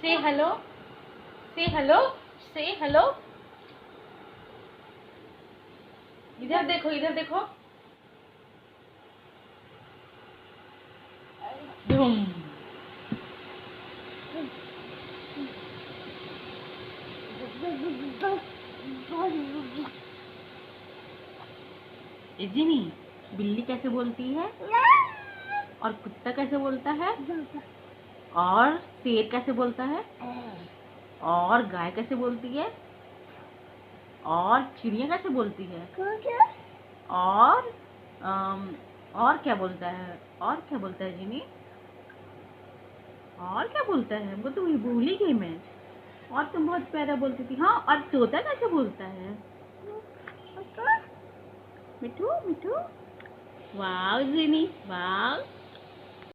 से हेलो, से हेलो, से हेलो। इधर देखो, इधर देखो। धूम। इजीनी, बिल्ली कैसे बोलती है? और कुत्ता कैसे बोलता है? और शेर कैसे बोलता है? और गाय कैसे बोलती है? और चिड़िया कैसे बोलती है? और और क्या बोलता है? और क्या बोलता है जिनी? और क्या बोलता है? वो तो भूल ही गई मैं। और तुम बहुत प्यारा बोलती थी। हाँ, और तोता कैसे बोलता है? मिठू, मिठू। वाह जिनी, वाह।